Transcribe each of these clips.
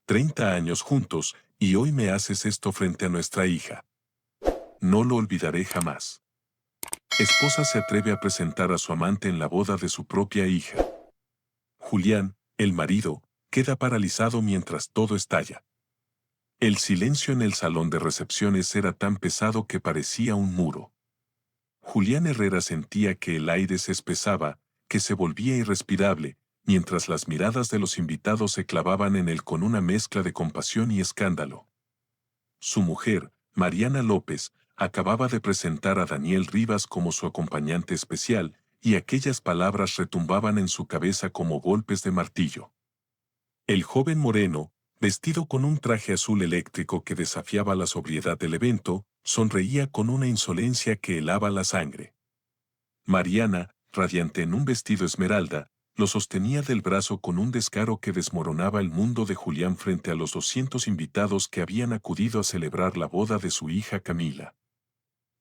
30 años juntos, y hoy me haces esto frente a nuestra hija. No lo olvidaré jamás. Esposa se atreve a presentar a su amante en la boda de su propia hija. Julián, el marido, queda paralizado mientras todo estalla. El silencio en el salón de recepciones era tan pesado que parecía un muro. Julián Herrera sentía que el aire se espesaba, que se volvía irrespirable, mientras las miradas de los invitados se clavaban en él con una mezcla de compasión y escándalo. Su mujer, Mariana López, acababa de presentar a Daniel Rivas como su acompañante especial, y aquellas palabras retumbaban en su cabeza como golpes de martillo. El joven moreno, vestido con un traje azul eléctrico que desafiaba la sobriedad del evento, sonreía con una insolencia que helaba la sangre. Mariana, radiante en un vestido esmeralda, lo sostenía del brazo con un descaro que desmoronaba el mundo de Julián frente a los 200 invitados que habían acudido a celebrar la boda de su hija Camila.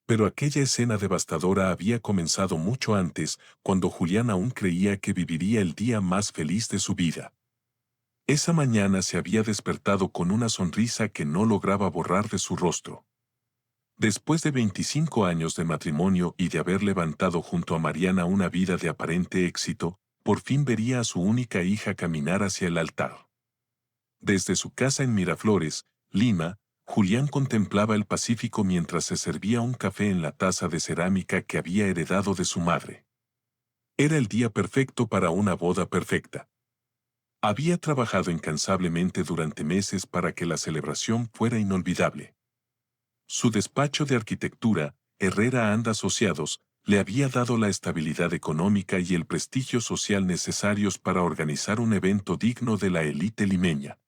Pero aquella escena devastadora había comenzado mucho antes, cuando Julián aún creía que viviría el día más feliz de su vida. Esa mañana se había despertado con una sonrisa que no lograba borrar de su rostro. Después de 25 años de matrimonio y de haber levantado junto a Mariana una vida de aparente éxito, por fin vería a su única hija caminar hacia el altar. Desde su casa en Miraflores, Lima, Julián contemplaba el Pacífico mientras se servía un café en la taza de cerámica que había heredado de su madre. Era el día perfecto para una boda perfecta. Había trabajado incansablemente durante meses para que la celebración fuera inolvidable. Su despacho de arquitectura, Herrera and Asociados, le había dado la estabilidad económica y el prestigio social necesarios para organizar un evento digno de la élite limeña.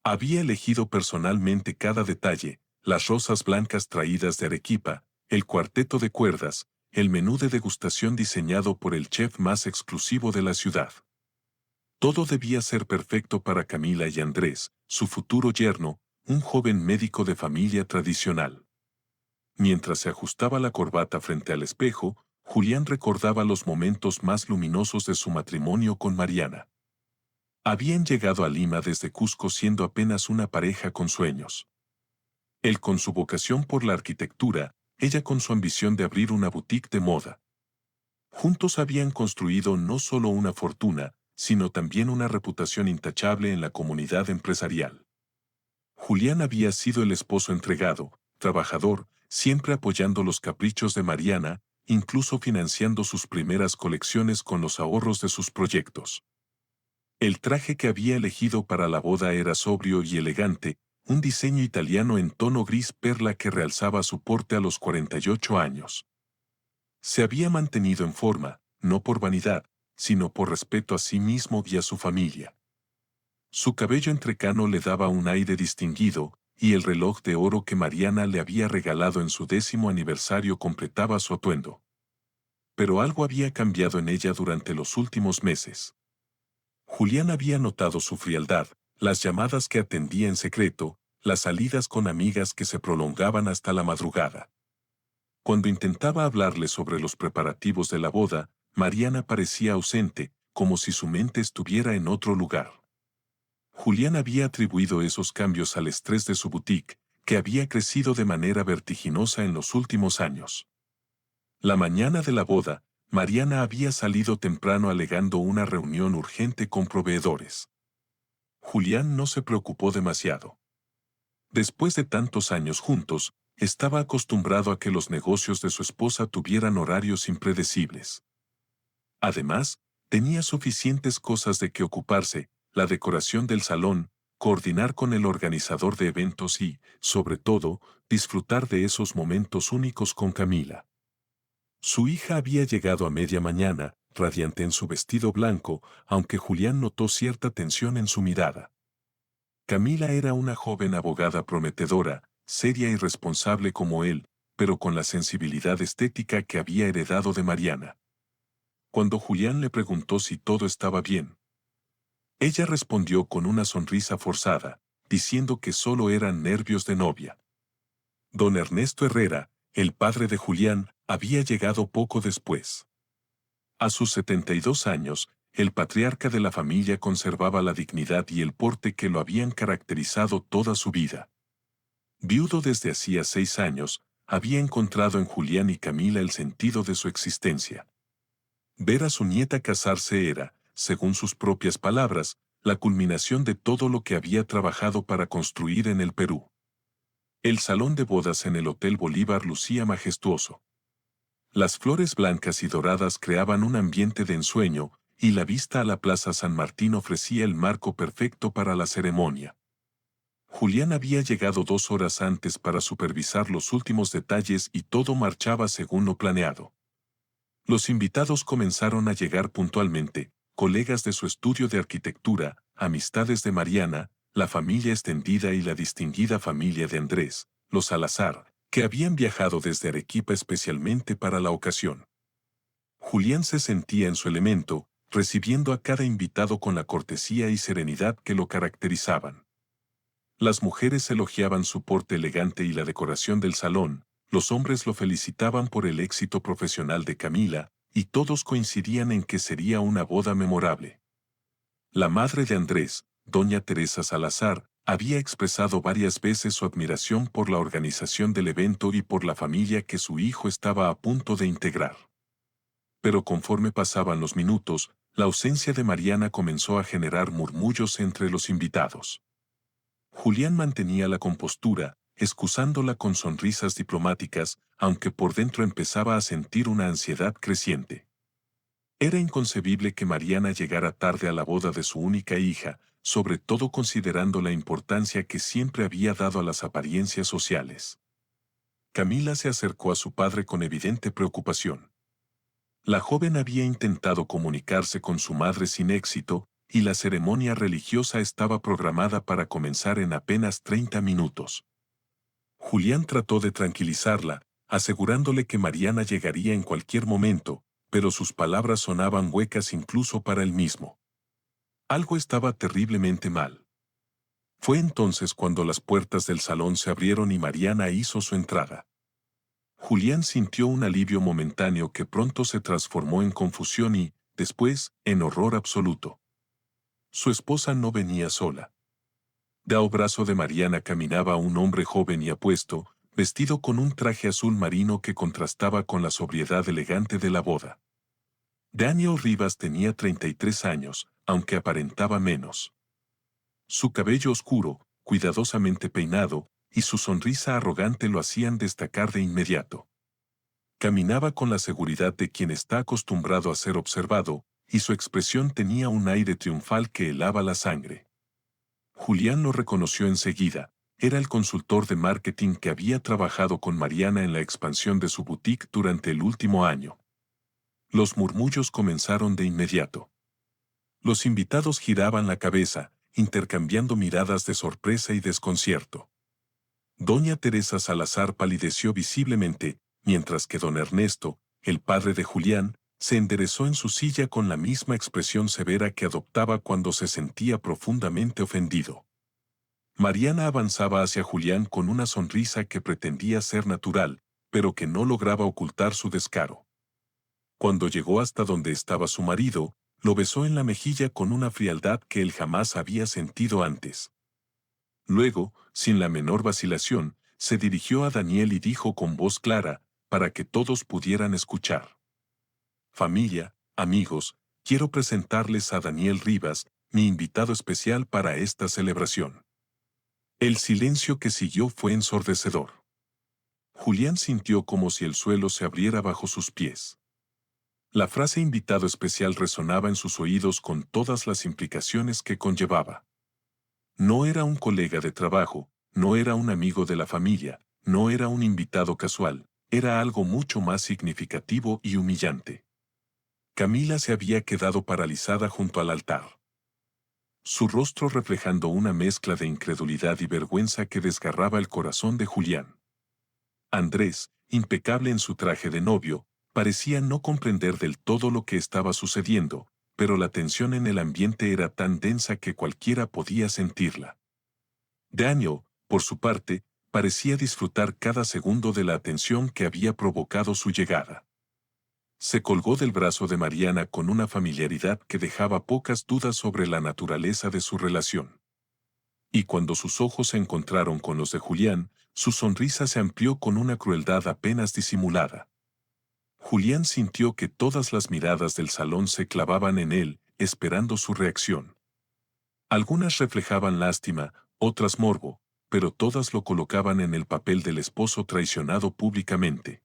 Había elegido personalmente cada detalle, las rosas blancas traídas de Arequipa, el cuarteto de cuerdas, el menú de degustación diseñado por el chef más exclusivo de la ciudad. Todo debía ser perfecto para Camila y Andrés, su futuro yerno, un joven médico de familia tradicional. Mientras se ajustaba la corbata frente al espejo, Julián recordaba los momentos más luminosos de su matrimonio con Mariana. Habían llegado a Lima desde Cusco siendo apenas una pareja con sueños. Él con su vocación por la arquitectura, ella con su ambición de abrir una boutique de moda. Juntos habían construido no solo una fortuna, sino también una reputación intachable en la comunidad empresarial. Julián había sido el esposo entregado, trabajador, siempre apoyando los caprichos de Mariana, incluso financiando sus primeras colecciones con los ahorros de sus proyectos. El traje que había elegido para la boda era sobrio y elegante, un diseño italiano en tono gris perla que realzaba su porte a los 48 años. Se había mantenido en forma, no por vanidad, sino por respeto a sí mismo y a su familia. Su cabello entrecano le daba un aire distinguido, y el reloj de oro que Mariana le había regalado en su 10º aniversario completaba su atuendo. Pero algo había cambiado en ella durante los últimos meses. Julián había notado su frialdad, las llamadas que atendía en secreto, las salidas con amigas que se prolongaban hasta la madrugada. Cuando intentaba hablarle sobre los preparativos de la boda, Mariana parecía ausente, como si su mente estuviera en otro lugar. Julián había atribuido esos cambios al estrés de su boutique, que había crecido de manera vertiginosa en los últimos años. La mañana de la boda, Mariana había salido temprano alegando una reunión urgente con proveedores. Julián no se preocupó demasiado. Después de tantos años juntos, estaba acostumbrado a que los negocios de su esposa tuvieran horarios impredecibles. Además, tenía suficientes cosas de que ocuparse, la decoración del salón, coordinar con el organizador de eventos y, sobre todo, disfrutar de esos momentos únicos con Camila. Su hija había llegado a media mañana, radiante en su vestido blanco, aunque Julián notó cierta tensión en su mirada. Camila era una joven abogada prometedora, seria y responsable como él, pero con la sensibilidad estética que había heredado de Mariana. Cuando Julián le preguntó si todo estaba bien, ella respondió con una sonrisa forzada, diciendo que solo eran nervios de novia. Don Ernesto Herrera, el padre de Julián, había llegado poco después. A sus 72 años, el patriarca de la familia conservaba la dignidad y el porte que lo habían caracterizado toda su vida. Viudo desde hacía 6 años, había encontrado en Julián y Camila el sentido de su existencia. Ver a su nieta casarse era, según sus propias palabras, la culminación de todo lo que había trabajado para construir en el Perú. El salón de bodas en el Hotel Bolívar lucía majestuoso. Las flores blancas y doradas creaban un ambiente de ensueño, y la vista a la Plaza San Martín ofrecía el marco perfecto para la ceremonia. Julián había llegado 2 horas antes para supervisar los últimos detalles y todo marchaba según lo planeado. Los invitados comenzaron a llegar puntualmente, colegas de su estudio de arquitectura, amistades de Mariana, la familia extendida y la distinguida familia de Andrés, los Salazar, que habían viajado desde Arequipa especialmente para la ocasión. Julián se sentía en su elemento, recibiendo a cada invitado con la cortesía y serenidad que lo caracterizaban. Las mujeres elogiaban su porte elegante y la decoración del salón, los hombres lo felicitaban por el éxito profesional de Camila, y todos coincidían en que sería una boda memorable. La madre de Andrés, doña Teresa Salazar, había expresado varias veces su admiración por la organización del evento y por la familia que su hijo estaba a punto de integrar. Pero conforme pasaban los minutos, la ausencia de Mariana comenzó a generar murmullos entre los invitados. Julián mantenía la compostura, excusándola con sonrisas diplomáticas, aunque por dentro empezaba a sentir una ansiedad creciente. Era inconcebible que Mariana llegara tarde a la boda de su única hija, sobre todo considerando la importancia que siempre había dado a las apariencias sociales. Camila se acercó a su padre con evidente preocupación. La joven había intentado comunicarse con su madre sin éxito, y la ceremonia religiosa estaba programada para comenzar en apenas 30 minutos. Julián trató de tranquilizarla, asegurándole que Mariana llegaría en cualquier momento, pero sus palabras sonaban huecas incluso para él mismo. Algo estaba terriblemente mal. Fue entonces cuando las puertas del salón se abrieron y Mariana hizo su entrada. Julián sintió un alivio momentáneo que pronto se transformó en confusión y, después, en horror absoluto. Su esposa no venía sola. Del brazo de Mariana caminaba un hombre joven y apuesto, vestido con un traje azul marino que contrastaba con la sobriedad elegante de la boda. Daniel Rivas tenía 33 años, aunque aparentaba menos. Su cabello oscuro, cuidadosamente peinado, y su sonrisa arrogante lo hacían destacar de inmediato. Caminaba con la seguridad de quien está acostumbrado a ser observado, y su expresión tenía un aire triunfal que helaba la sangre. Julián lo reconoció enseguida, era el consultor de marketing que había trabajado con Mariana en la expansión de su boutique durante el último año. Los murmullos comenzaron de inmediato. Los invitados giraban la cabeza, intercambiando miradas de sorpresa y desconcierto. Doña Teresa Salazar palideció visiblemente, mientras que don Ernesto, el padre de Julián, se enderezó en su silla con la misma expresión severa que adoptaba cuando se sentía profundamente ofendido. Mariana avanzaba hacia Julián con una sonrisa que pretendía ser natural, pero que no lograba ocultar su descaro. Cuando llegó hasta donde estaba su marido, lo besó en la mejilla con una frialdad que él jamás había sentido antes. Luego, sin la menor vacilación, se dirigió a Daniel y dijo con voz clara, para que todos pudieran escuchar: familia, amigos, quiero presentarles a Daniel Rivas, mi invitado especial para esta celebración. El silencio que siguió fue ensordecedor. Julián sintió como si el suelo se abriera bajo sus pies. La frase invitado especial resonaba en sus oídos con todas las implicaciones que conllevaba. No era un colega de trabajo, no era un amigo de la familia, no era un invitado casual, era algo mucho más significativo y humillante. Camila se había quedado paralizada junto al altar. Su rostro reflejando una mezcla de incredulidad y vergüenza que desgarraba el corazón de Julián. Andrés, impecable en su traje de novio, parecía no comprender del todo lo que estaba sucediendo, pero la tensión en el ambiente era tan densa que cualquiera podía sentirla. Daniel, por su parte, parecía disfrutar cada segundo de la atención que había provocado su llegada. Se colgó del brazo de Mariana con una familiaridad que dejaba pocas dudas sobre la naturaleza de su relación. Y cuando sus ojos se encontraron con los de Julián, su sonrisa se amplió con una crueldad apenas disimulada. Julián sintió que todas las miradas del salón se clavaban en él, esperando su reacción. Algunas reflejaban lástima, otras morbo, pero todas lo colocaban en el papel del esposo traicionado públicamente.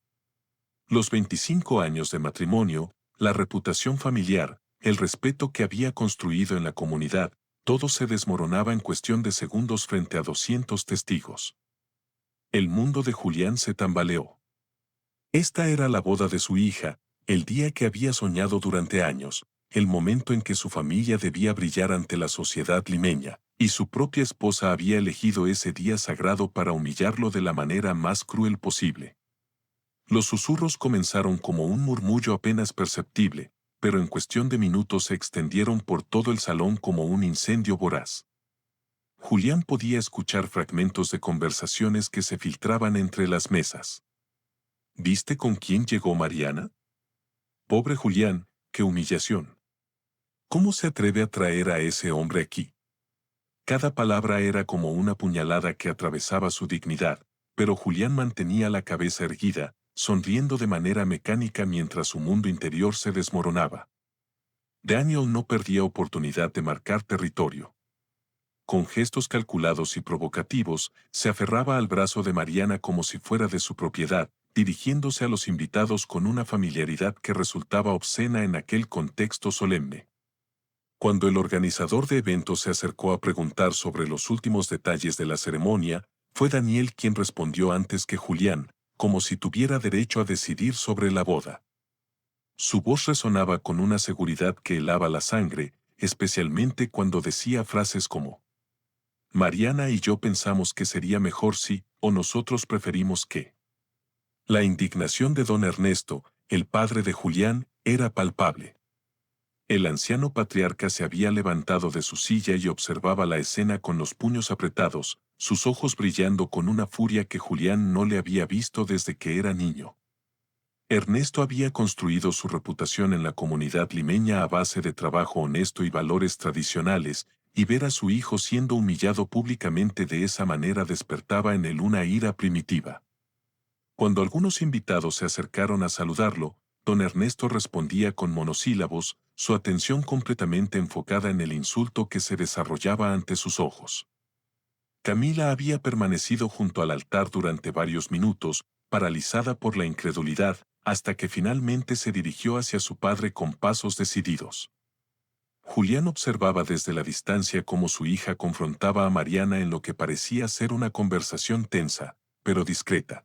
Los 25 años de matrimonio, la reputación familiar, el respeto que había construido en la comunidad, todo se desmoronaba en cuestión de segundos frente a 200 testigos. El mundo de Julián se tambaleó. Esta era la boda de su hija, el día que había soñado durante años, el momento en que su familia debía brillar ante la sociedad limeña, y su propia esposa había elegido ese día sagrado para humillarlo de la manera más cruel posible. Los susurros comenzaron como un murmullo apenas perceptible, pero en cuestión de minutos se extendieron por todo el salón como un incendio voraz. Julián podía escuchar fragmentos de conversaciones que se filtraban entre las mesas. ¿Viste con quién llegó Mariana? Pobre Julián, qué humillación. ¿Cómo se atreve a traer a ese hombre aquí? Cada palabra era como una puñalada que atravesaba su dignidad, pero Julián mantenía la cabeza erguida, sonriendo de manera mecánica mientras su mundo interior se desmoronaba. Daniel no perdía oportunidad de marcar territorio. Con gestos calculados y provocativos, se aferraba al brazo de Mariana como si fuera de su propiedad, dirigiéndose a los invitados con una familiaridad que resultaba obscena en aquel contexto solemne. Cuando el organizador de eventos se acercó a preguntar sobre los últimos detalles de la ceremonia, fue Daniel quien respondió antes que Julián, como si tuviera derecho a decidir sobre la boda. Su voz resonaba con una seguridad que helaba la sangre, especialmente cuando decía frases como: Mariana y yo pensamos que sería mejor si, o nosotros preferimos que. La indignación de don Ernesto, el padre de Julián, era palpable. El anciano patriarca se había levantado de su silla y observaba la escena con los puños apretados, sus ojos brillando con una furia que Julián no le había visto desde que era niño. Ernesto había construido su reputación en la comunidad limeña a base de trabajo honesto y valores tradicionales, y ver a su hijo siendo humillado públicamente de esa manera despertaba en él una ira primitiva. Cuando algunos invitados se acercaron a saludarlo, don Ernesto respondía con monosílabos, su atención completamente enfocada en el insulto que se desarrollaba ante sus ojos. Camila había permanecido junto al altar durante varios minutos, paralizada por la incredulidad, hasta que finalmente se dirigió hacia su padre con pasos decididos. Julián observaba desde la distancia cómo su hija confrontaba a Mariana en lo que parecía ser una conversación tensa, pero discreta.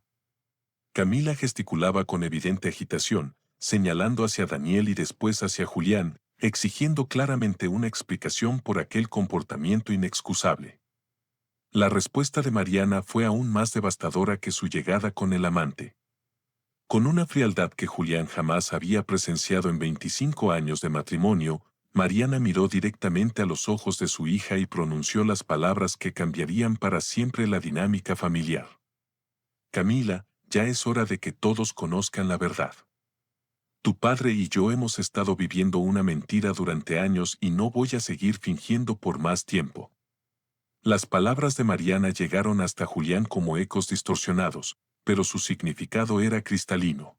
Camila gesticulaba con evidente agitación, señalando hacia Daniel y después hacia Julián, exigiendo claramente una explicación por aquel comportamiento inexcusable. La respuesta de Mariana fue aún más devastadora que su llegada con el amante. Con una frialdad que Julián jamás había presenciado en 25 años de matrimonio, Mariana miró directamente a los ojos de su hija y pronunció las palabras que cambiarían para siempre la dinámica familiar. Camila, ya es hora de que todos conozcan la verdad. Tu padre y yo hemos estado viviendo una mentira durante años y no voy a seguir fingiendo por más tiempo. Las palabras de Mariana llegaron hasta Julián como ecos distorsionados, pero su significado era cristalino.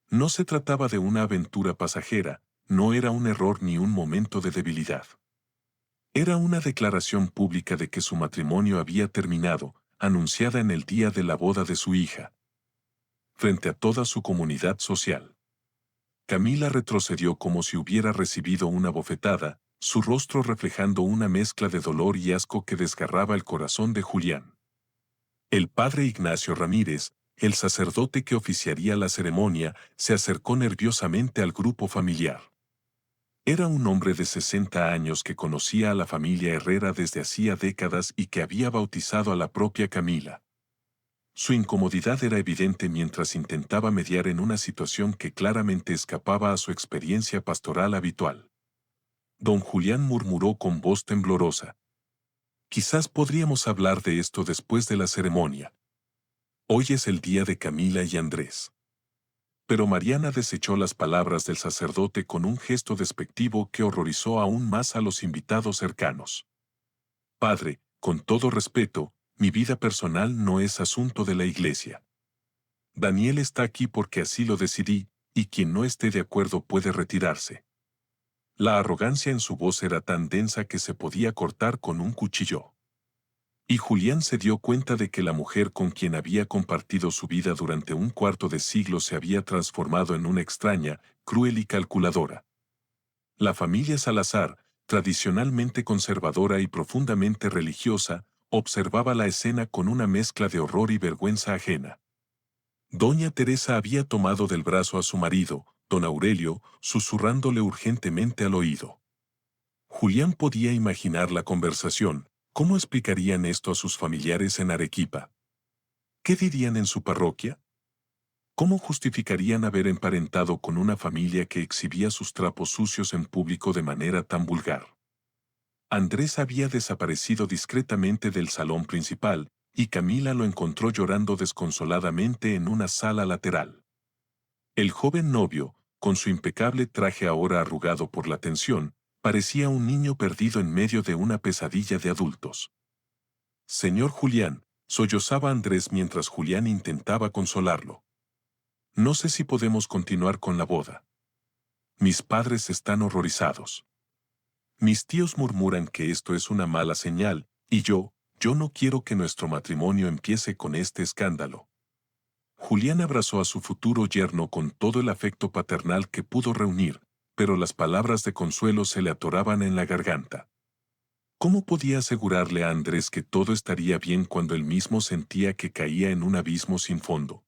No se trataba de una aventura pasajera, no era un error ni un momento de debilidad. Era una declaración pública de que su matrimonio había terminado, anunciada en el día de la boda de su hija, frente a toda su comunidad social. Camila retrocedió como si hubiera recibido una bofetada, su rostro reflejando una mezcla de dolor y asco que desgarraba el corazón de Julián. El padre Ignacio Ramírez, el sacerdote que oficiaría la ceremonia, se acercó nerviosamente al grupo familiar. Era un hombre de 60 años que conocía a la familia Herrera desde hacía décadas y que había bautizado a la propia Camila. Su incomodidad era evidente mientras intentaba mediar en una situación que claramente escapaba a su experiencia pastoral habitual. Don Julián murmuró con voz temblorosa: quizás podríamos hablar de esto después de la ceremonia. Hoy es el día de Camila y Andrés. Pero Mariana desechó las palabras del sacerdote con un gesto despectivo que horrorizó aún más a los invitados cercanos. Padre, con todo respeto, mi vida personal no es asunto de la iglesia. Daniel está aquí porque así lo decidí, y quien no esté de acuerdo puede retirarse. La arrogancia en su voz era tan densa que se podía cortar con un cuchillo. Y Julián se dio cuenta de que la mujer con quien había compartido su vida durante un cuarto de siglo se había transformado en una extraña, cruel y calculadora. La familia Salazar, tradicionalmente conservadora y profundamente religiosa, observaba la escena con una mezcla de horror y vergüenza ajena. Doña Teresa había tomado del brazo a su marido, don Aurelio, susurrándole urgentemente al oído. Julián podía imaginar la conversación. ¿Cómo explicarían esto a sus familiares en Arequipa? ¿Qué dirían en su parroquia? ¿Cómo justificarían haber emparentado con una familia que exhibía sus trapos sucios en público de manera tan vulgar? Andrés había desaparecido discretamente del salón principal, y Camila lo encontró llorando desconsoladamente en una sala lateral. El joven novio, con su impecable traje ahora arrugado por la tensión, parecía un niño perdido en medio de una pesadilla de adultos. Señor Julián, sollozaba Andrés mientras Julián intentaba consolarlo. No sé si podemos continuar con la boda. Mis padres están horrorizados. Mis tíos murmuran que esto es una mala señal, y yo no quiero que nuestro matrimonio empiece con este escándalo. Julián abrazó a su futuro yerno con todo el afecto paternal que pudo reunir, pero las palabras de consuelo se le atoraban en la garganta. ¿Cómo podía asegurarle a Andrés que todo estaría bien cuando él mismo sentía que caía en un abismo sin fondo?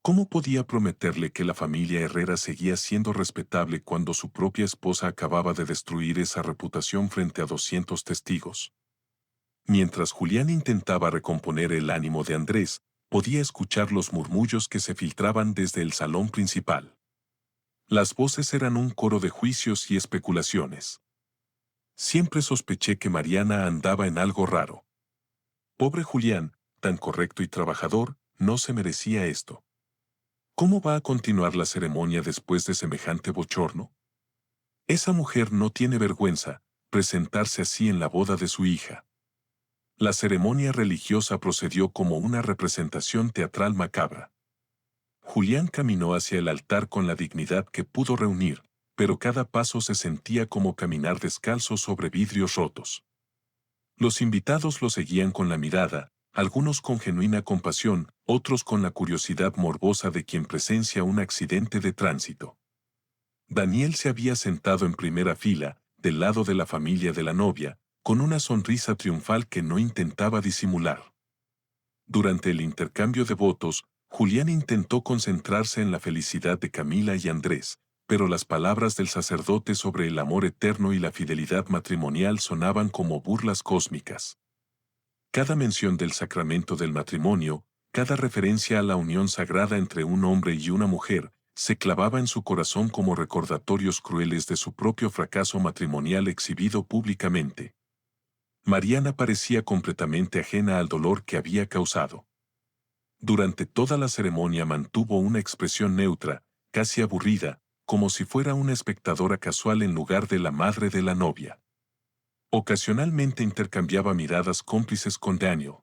¿Cómo podía prometerle que la familia Herrera seguía siendo respetable cuando su propia esposa acababa de destruir esa reputación frente a 200 testigos? Mientras Julián intentaba recomponer el ánimo de Andrés, podía escuchar los murmullos que se filtraban desde el salón principal. Las voces eran un coro de juicios y especulaciones. Siempre sospeché que Mariana andaba en algo raro. Pobre Julián, tan correcto y trabajador, no se merecía esto. ¿Cómo va a continuar la ceremonia después de semejante bochorno? Esa mujer no tiene vergüenza, presentarse así en la boda de su hija. La ceremonia religiosa procedió como una representación teatral macabra. Julián caminó hacia el altar con la dignidad que pudo reunir, pero cada paso se sentía como caminar descalzo sobre vidrios rotos. Los invitados lo seguían con la mirada, algunos con genuina compasión, otros con la curiosidad morbosa de quien presencia un accidente de tránsito. Daniel se había sentado en primera fila, del lado de la familia de la novia, con una sonrisa triunfal que no intentaba disimular. Durante el intercambio de votos, Julián intentó concentrarse en la felicidad de Camila y Andrés, pero las palabras del sacerdote sobre el amor eterno y la fidelidad matrimonial sonaban como burlas cósmicas. Cada mención del sacramento del matrimonio, cada referencia a la unión sagrada entre un hombre y una mujer, se clavaba en su corazón como recordatorios crueles de su propio fracaso matrimonial exhibido públicamente. Mariana parecía completamente ajena al dolor que había causado. Durante toda la ceremonia mantuvo una expresión neutra, casi aburrida, como si fuera una espectadora casual en lugar de la madre de la novia. Ocasionalmente intercambiaba miradas cómplices con Daniel,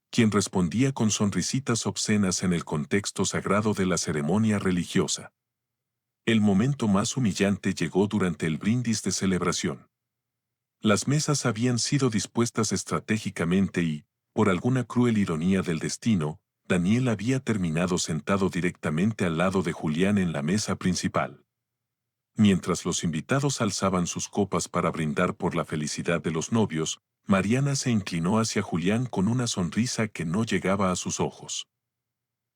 quien respondía con sonrisitas obscenas en el contexto sagrado de la ceremonia religiosa. El momento más humillante llegó durante el brindis de celebración. Las mesas habían sido dispuestas estratégicamente y, por alguna cruel ironía del destino, Daniel había terminado sentado directamente al lado de Julián en la mesa principal. Mientras los invitados alzaban sus copas para brindar por la felicidad de los novios, Mariana se inclinó hacia Julián con una sonrisa que no llegaba a sus ojos.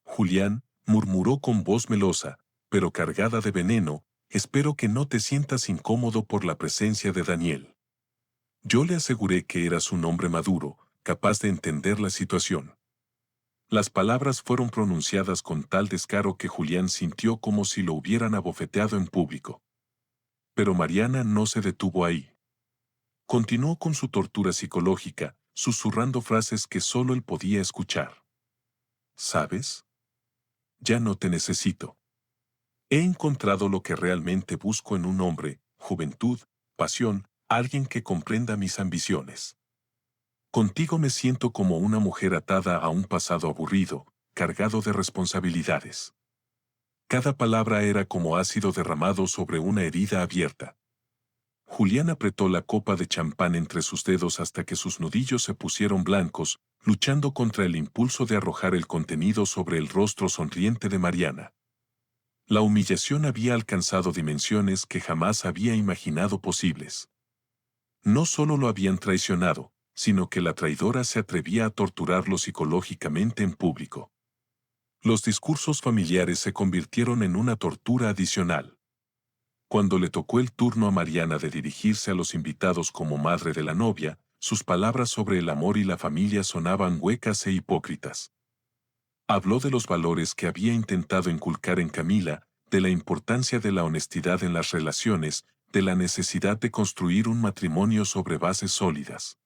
Julián, murmuró con voz melosa, pero cargada de veneno, espero que no te sientas incómodo por la presencia de Daniel. Yo le aseguré que eras un hombre maduro, capaz de entender la situación. Las palabras fueron pronunciadas con tal descaro que Julián sintió como si lo hubieran abofeteado en público. Pero Mariana no se detuvo ahí. Continuó con su tortura psicológica, susurrando frases que solo él podía escuchar. ¿Sabes? ya no te necesito. He encontrado lo que realmente busco en un hombre: juventud, pasión, alguien que comprenda mis ambiciones. Contigo me siento como una mujer atada a un pasado aburrido, cargado de responsabilidades. Cada palabra era como ácido derramado sobre una herida abierta. Julián apretó la copa de champán entre sus dedos hasta que sus nudillos se pusieron blancos, luchando contra el impulso de arrojar el contenido sobre el rostro sonriente de Mariana. La humillación había alcanzado dimensiones que jamás había imaginado posibles. No solo lo habían traicionado, sino que la traidora se atrevía a torturarlo psicológicamente en público. Los discursos familiares se convirtieron en una tortura adicional. Cuando le tocó el turno a Mariana de dirigirse a los invitados como madre de la novia, sus palabras sobre el amor y la familia sonaban huecas e hipócritas. Habló de los valores que había intentado inculcar en Camila, de la importancia de la honestidad en las relaciones, de la necesidad de construir un matrimonio sobre bases sólidas.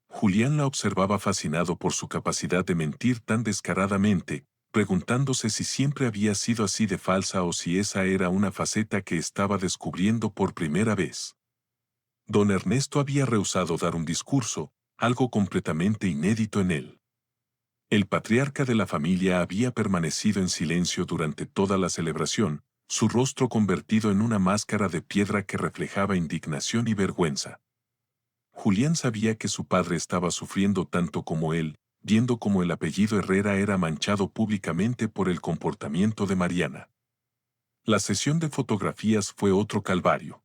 Julián la observaba fascinado por su capacidad de mentir tan descaradamente, preguntándose si siempre había sido así de falsa o si esa era una faceta que estaba descubriendo por primera vez. Don Ernesto había rehusado dar un discurso, algo completamente inédito en él. El patriarca de la familia había permanecido en silencio durante toda la celebración, su rostro convertido en una máscara de piedra que reflejaba indignación y vergüenza. Julián sabía que su padre estaba sufriendo tanto como él, viendo cómo el apellido Herrera era manchado públicamente por el comportamiento de Mariana. La sesión de fotografías fue otro calvario.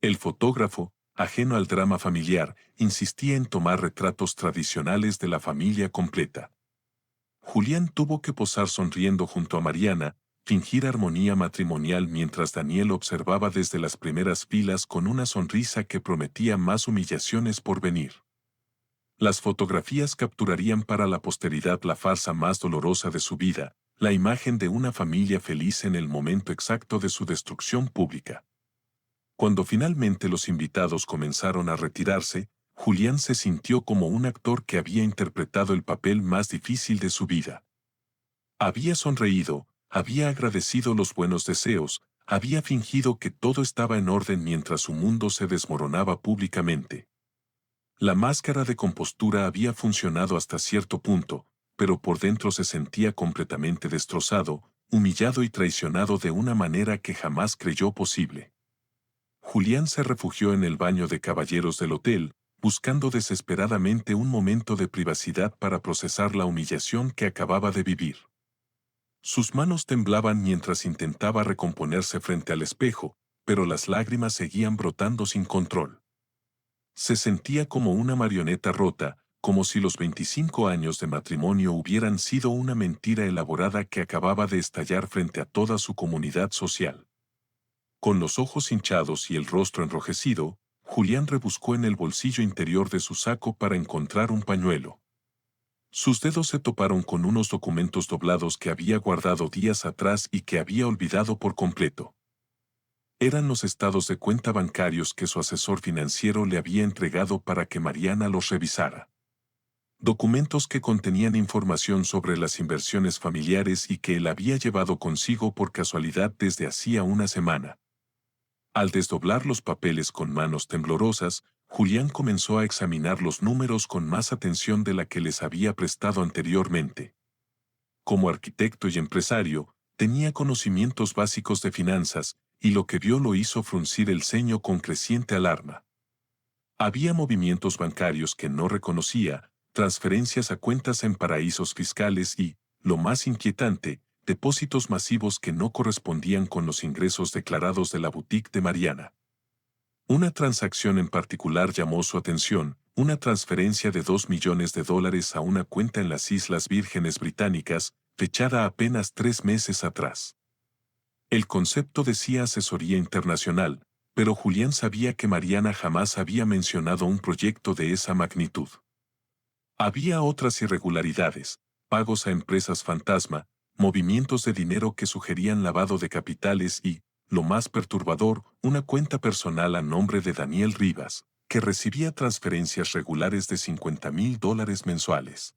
El fotógrafo, ajeno al drama familiar, insistía en tomar retratos tradicionales de la familia completa. Julián tuvo que posar sonriendo junto a Mariana, fingir armonía matrimonial mientras Daniel observaba desde las primeras filas con una sonrisa que prometía más humillaciones por venir. Las fotografías capturarían para la posteridad la farsa más dolorosa de su vida, la imagen de una familia feliz en el momento exacto de su destrucción pública. Cuando finalmente los invitados comenzaron a retirarse, Julián se sintió como un actor que había interpretado el papel más difícil de su vida. Había sonreído, había agradecido los buenos deseos, había fingido que todo estaba en orden mientras su mundo se desmoronaba públicamente. La máscara de compostura había funcionado hasta cierto punto, pero por dentro se sentía completamente destrozado, humillado y traicionado de una manera que jamás creyó posible. Julián se refugió en el baño de caballeros del hotel, buscando desesperadamente un momento de privacidad para procesar la humillación que acababa de vivir. Sus manos temblaban mientras intentaba recomponerse frente al espejo, pero las lágrimas seguían brotando sin control. Se sentía como una marioneta rota, como si los 25 años de matrimonio hubieran sido una mentira elaborada que acababa de estallar frente a toda su comunidad social. Con los ojos hinchados y el rostro enrojecido, Julián rebuscó en el bolsillo interior de su saco para encontrar un pañuelo. Sus dedos se toparon con unos documentos doblados que había guardado días atrás y que había olvidado por completo. Eran los estados de cuenta bancarios que su asesor financiero le había entregado para que Mariana los revisara. Documentos que contenían información sobre las inversiones familiares y que él había llevado consigo por casualidad desde hacía una semana. Al desdoblar los papeles con manos temblorosas, Julián comenzó a examinar los números con más atención de la que les había prestado anteriormente. Como arquitecto y empresario, tenía conocimientos básicos de finanzas, y lo que vio lo hizo fruncir el ceño con creciente alarma. Había movimientos bancarios que no reconocía, transferencias a cuentas en paraísos fiscales y, lo más inquietante, depósitos masivos que no correspondían con los ingresos declarados de la boutique de Mariana. Una transacción en particular llamó su atención, una transferencia de $2 millones a una cuenta en las Islas Vírgenes Británicas, fechada apenas 3 meses atrás. El concepto decía asesoría internacional, pero Julián sabía que Mariana jamás había mencionado un proyecto de esa magnitud. Había otras irregularidades, pagos a empresas fantasma, movimientos de dinero que sugerían lavado de capitales y, lo más perturbador, una cuenta personal a nombre de Daniel Rivas, que recibía transferencias regulares de $50,000 mensuales.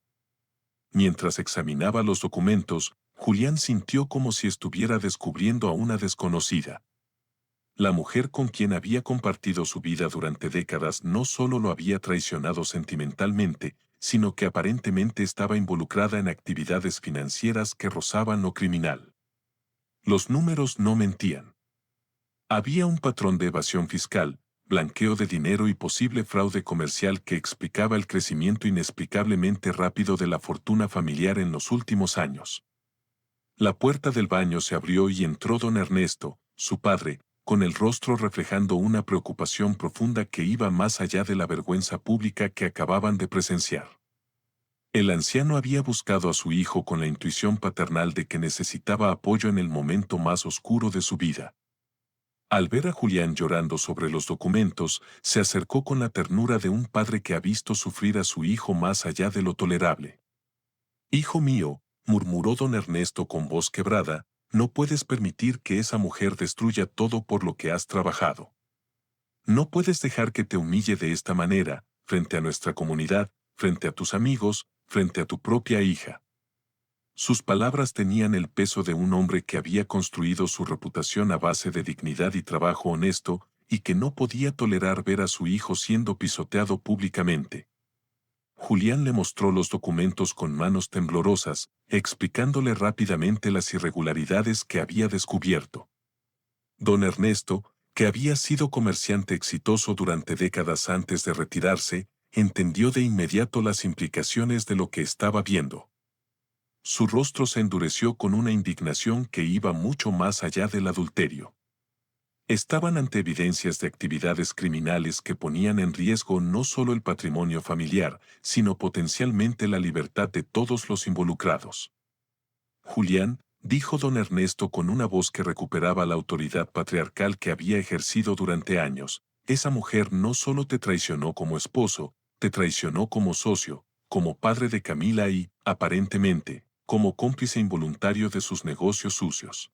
Mientras examinaba los documentos, Julián sintió como si estuviera descubriendo a una desconocida. La mujer con quien había compartido su vida durante décadas no solo lo había traicionado sentimentalmente, sino que aparentemente estaba involucrada en actividades financieras que rozaban lo criminal. Los números no mentían. Había un patrón de evasión fiscal, blanqueo de dinero y posible fraude comercial que explicaba el crecimiento inexplicablemente rápido de la fortuna familiar en los últimos años. La puerta del baño se abrió y entró don Ernesto, su padre, con el rostro reflejando una preocupación profunda que iba más allá de la vergüenza pública que acababan de presenciar. El anciano había buscado a su hijo con la intuición paternal de que necesitaba apoyo en el momento más oscuro de su vida. Al ver a Julián llorando sobre los documentos, se acercó con la ternura de un padre que ha visto sufrir a su hijo más allá de lo tolerable. «Hijo mío», murmuró don Ernesto con voz quebrada, «no puedes permitir que esa mujer destruya todo por lo que has trabajado. No puedes dejar que te humille de esta manera, frente a nuestra comunidad, frente a tus amigos, frente a tu propia hija». Sus palabras tenían el peso de un hombre que había construido su reputación a base de dignidad y trabajo honesto, y que no podía tolerar ver a su hijo siendo pisoteado públicamente. Julián le mostró los documentos con manos temblorosas, explicándole rápidamente las irregularidades que había descubierto. Don Ernesto, que había sido comerciante exitoso durante décadas antes de retirarse, entendió de inmediato las implicaciones de lo que estaba viendo. Su rostro se endureció con una indignación que iba mucho más allá del adulterio. Estaban ante evidencias de actividades criminales que ponían en riesgo no solo el patrimonio familiar, sino potencialmente la libertad de todos los involucrados. «Julián», dijo don Ernesto con una voz que recuperaba la autoridad patriarcal que había ejercido durante años, «esa mujer no solo te traicionó como esposo, te traicionó como socio, como padre de Camila y, aparentemente, como cómplice involuntario de sus negocios sucios.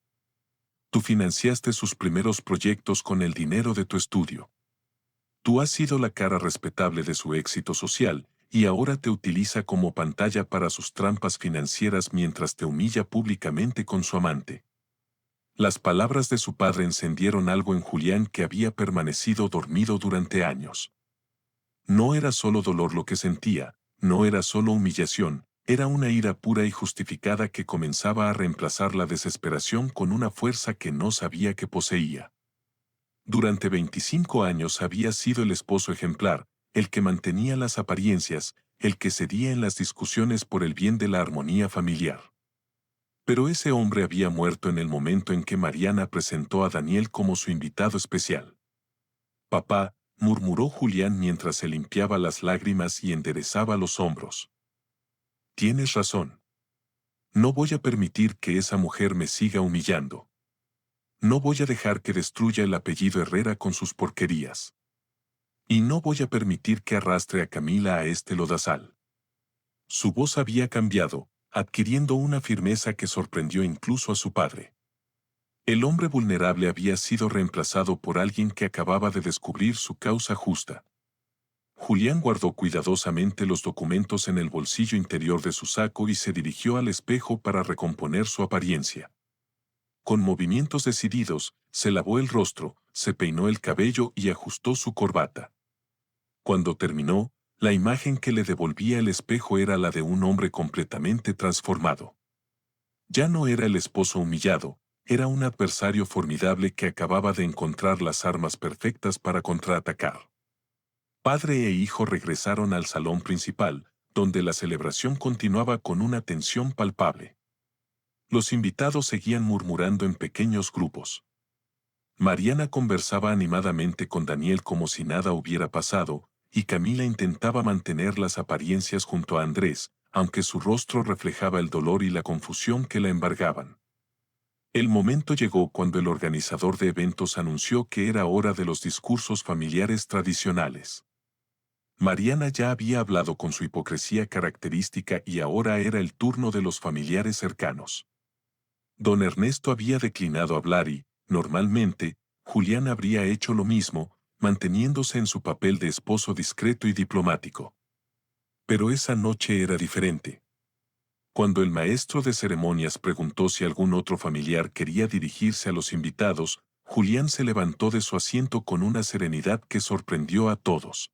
Tú financiaste sus primeros proyectos con el dinero de tu estudio. Tú has sido la cara respetable de su éxito social, y ahora te utiliza como pantalla para sus trampas financieras mientras te humilla públicamente con su amante». Las palabras de su padre encendieron algo en Julián que había permanecido dormido durante años. No era solo dolor lo que sentía, no era solo humillación, era una ira pura y justificada que comenzaba a reemplazar la desesperación con una fuerza que no sabía que poseía. Durante 25 años había sido el esposo ejemplar, el que mantenía las apariencias, el que cedía en las discusiones por el bien de la armonía familiar. Pero ese hombre había muerto en el momento en que Mariana presentó a Daniel como su invitado especial. «Papá», murmuró Julián mientras se limpiaba las lágrimas y enderezaba los hombros. «Tienes razón. No voy a permitir que esa mujer me siga humillando. No voy a dejar que destruya el apellido Herrera con sus porquerías. Y no voy a permitir que arrastre a Camila a este lodazal». Su voz había cambiado, adquiriendo una firmeza que sorprendió incluso a su padre. El hombre vulnerable había sido reemplazado por alguien que acababa de descubrir su causa justa. Julián guardó cuidadosamente los documentos en el bolsillo interior de su saco y se dirigió al espejo para recomponer su apariencia. Con movimientos decididos, se lavó el rostro, se peinó el cabello y ajustó su corbata. Cuando terminó, la imagen que le devolvía el espejo era la de un hombre completamente transformado. Ya no era el esposo humillado, era un adversario formidable que acababa de encontrar las armas perfectas para contraatacar. Padre e hijo regresaron al salón principal, donde la celebración continuaba con una tensión palpable. Los invitados seguían murmurando en pequeños grupos. Mariana conversaba animadamente con Daniel como si nada hubiera pasado, y Camila intentaba mantener las apariencias junto a Andrés, aunque su rostro reflejaba el dolor y la confusión que la embargaban. El momento llegó cuando el organizador de eventos anunció que era hora de los discursos familiares tradicionales. Mariana ya había hablado con su hipocresía característica y ahora era el turno de los familiares cercanos. Don Ernesto había declinado hablar y, normalmente, Julián habría hecho lo mismo, manteniéndose en su papel de esposo discreto y diplomático. Pero esa noche era diferente. Cuando el maestro de ceremonias preguntó si algún otro familiar quería dirigirse a los invitados, Julián se levantó de su asiento con una serenidad que sorprendió a todos.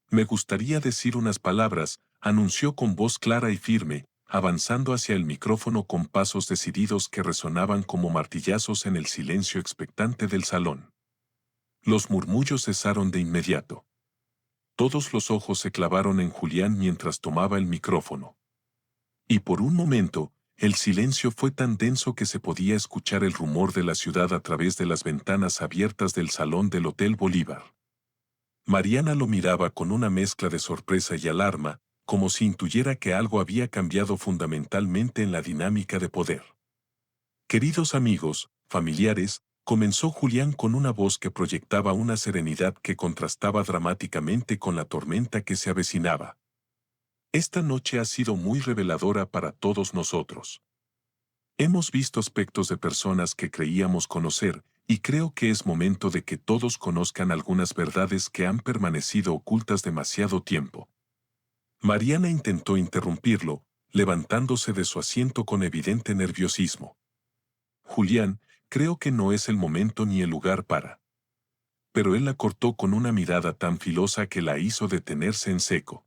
Me gustaría decir unas palabras, anunció con voz clara y firme, avanzando hacia el micrófono con pasos decididos que resonaban como martillazos en el silencio expectante del salón. Los murmullos cesaron de inmediato. Todos los ojos se clavaron en Julián mientras tomaba el micrófono. Y por un momento, el silencio fue tan denso que se podía escuchar el rumor de la ciudad a través de las ventanas abiertas del salón del Hotel Bolívar. Mariana lo miraba con una mezcla de sorpresa y alarma, como si intuyera que algo había cambiado fundamentalmente en la dinámica de poder. Queridos amigos, familiares, comenzó Julián con una voz que proyectaba una serenidad que contrastaba dramáticamente con la tormenta que se avecinaba. Esta noche ha sido muy reveladora para todos nosotros. Hemos visto aspectos de personas que creíamos conocer, y creo que es momento de que todos conozcan algunas verdades que han permanecido ocultas demasiado tiempo. Mariana intentó interrumpirlo, levantándose de su asiento con evidente nerviosismo. Julián, creo que no es el momento ni el lugar para. Pero él la cortó con una mirada tan filosa que la hizo detenerse en seco.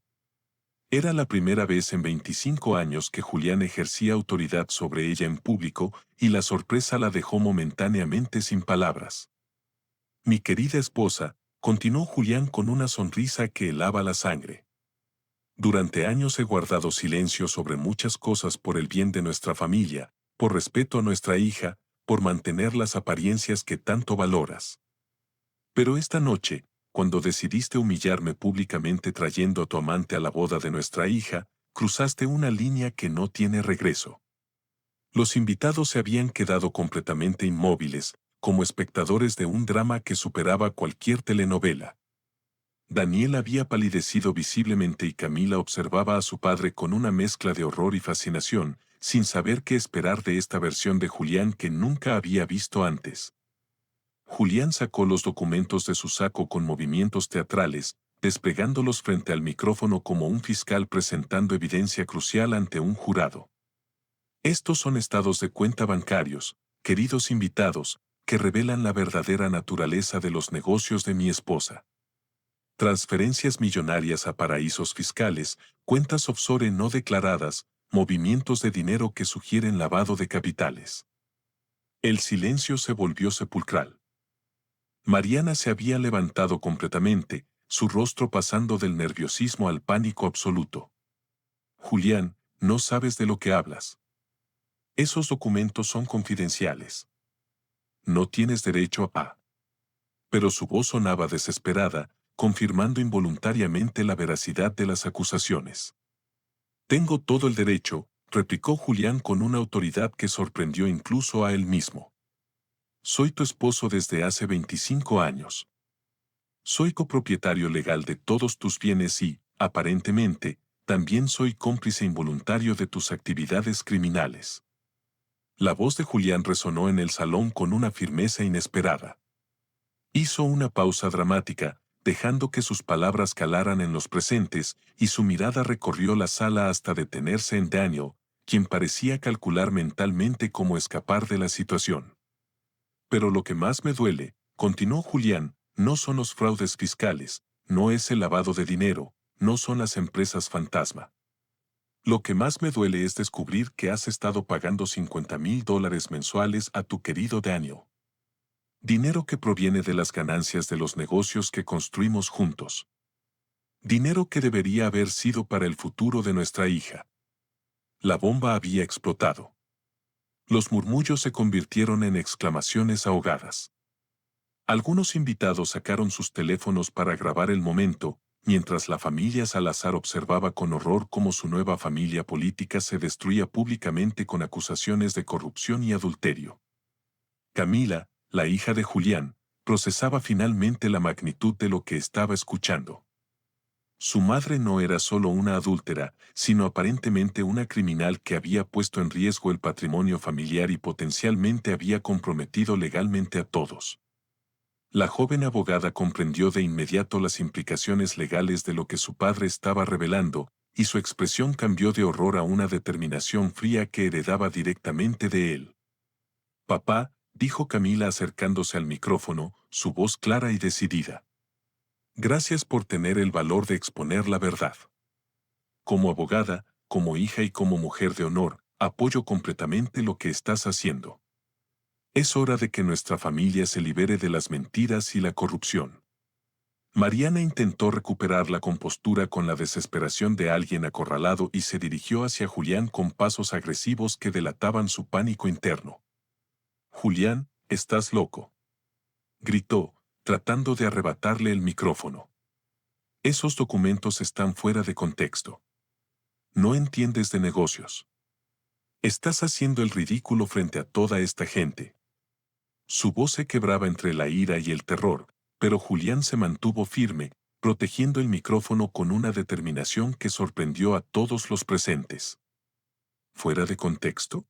Era la primera vez en 25 años que Julián ejercía autoridad sobre ella en público, y la sorpresa la dejó momentáneamente sin palabras. Mi querida esposa, continuó Julián con una sonrisa que helaba la sangre. Durante años he guardado silencio sobre muchas cosas por el bien de nuestra familia, por respeto a nuestra hija, por mantener las apariencias que tanto valoras. Pero esta noche, cuando decidiste humillarme públicamente trayendo a tu amante a la boda de nuestra hija, cruzaste una línea que no tiene regreso. Los invitados se habían quedado completamente inmóviles, como espectadores de un drama que superaba cualquier telenovela. Daniel había palidecido visiblemente y Camila observaba a su padre con una mezcla de horror y fascinación, sin saber qué esperar de esta versión de Julián que nunca había visto antes. Julián sacó los documentos de su saco con movimientos teatrales, desplegándolos frente al micrófono como un fiscal presentando evidencia crucial ante un jurado. Estos son estados de cuenta bancarios, queridos invitados, que revelan la verdadera naturaleza de los negocios de mi esposa. Transferencias millonarias a paraísos fiscales, cuentas offshore no declaradas, movimientos de dinero que sugieren lavado de capitales. El silencio se volvió sepulcral. Mariana se había levantado completamente, su rostro pasando del nerviosismo al pánico absoluto. Julián, no sabes de lo que hablas. Esos documentos son confidenciales. No tienes derecho a... Pero su voz sonaba desesperada, confirmando involuntariamente la veracidad de las acusaciones. Tengo todo el derecho, replicó Julián con una autoridad que sorprendió incluso a él mismo. Soy tu esposo desde hace 25 años. Soy copropietario legal de todos tus bienes y, aparentemente, también soy cómplice involuntario de tus actividades criminales. La voz de Julián resonó en el salón con una firmeza inesperada. Hizo una pausa dramática, dejando que sus palabras calaran en los presentes, y su mirada recorrió la sala hasta detenerse en Daniel, quien parecía calcular mentalmente cómo escapar de la situación. Pero lo que más me duele, continuó Julián, no son los fraudes fiscales, no es el lavado de dinero, no son las empresas fantasma. Lo que más me duele es descubrir que has estado pagando $50,000 mensuales a tu querido Daniel. Dinero que proviene de las ganancias de los negocios que construimos juntos. Dinero que debería haber sido para el futuro de nuestra hija. La bomba había explotado. Los murmullos se convirtieron en exclamaciones ahogadas. Algunos invitados sacaron sus teléfonos para grabar el momento, mientras la familia Salazar observaba con horror cómo su nueva familia política se destruía públicamente con acusaciones de corrupción y adulterio. Camila, la hija de Julián, procesaba finalmente la magnitud de lo que estaba escuchando. Su madre no era solo una adúltera, sino aparentemente una criminal que había puesto en riesgo el patrimonio familiar y potencialmente había comprometido legalmente a todos. La joven abogada comprendió de inmediato las implicaciones legales de lo que su padre estaba revelando, y su expresión cambió de horror a una determinación fría que heredaba directamente de él. «Papá», dijo Camila acercándose al micrófono, su voz clara y decidida. «Gracias por tener el valor de exponer la verdad. Como abogada, como hija y como mujer de honor, apoyo completamente lo que estás haciendo. Es hora de que nuestra familia se libere de las mentiras y la corrupción». Mariana intentó recuperar la compostura con la desesperación de alguien acorralado y se dirigió hacia Julián con pasos agresivos que delataban su pánico interno. «Julián, estás loco», gritó, tratando de arrebatarle el micrófono. «Esos documentos están fuera de contexto. No entiendes de negocios. Estás haciendo el ridículo frente a toda esta gente». Su voz se quebraba entre la ira y el terror, pero Julián se mantuvo firme, protegiendo el micrófono con una determinación que sorprendió a todos los presentes. ¿Fuera de contexto?,